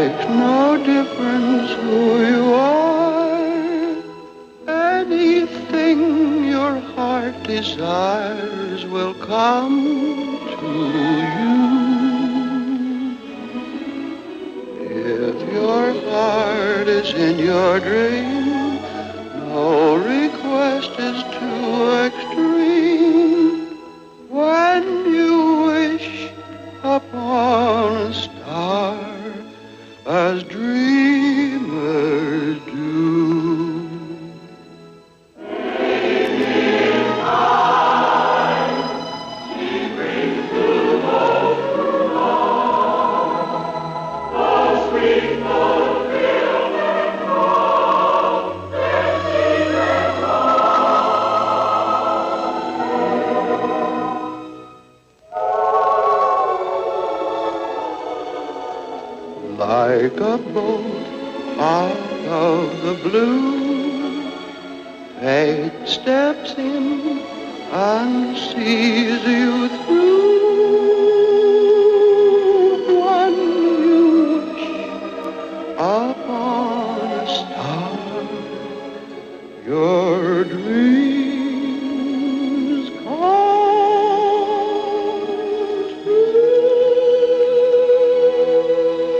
makes no difference who you are. Anything your heart desires will come to you. If your heart is in your dream, no request is too extreme. When you wish upon a star, as dreamers do. Like a bolt out of the blue, fate steps in and sees you through.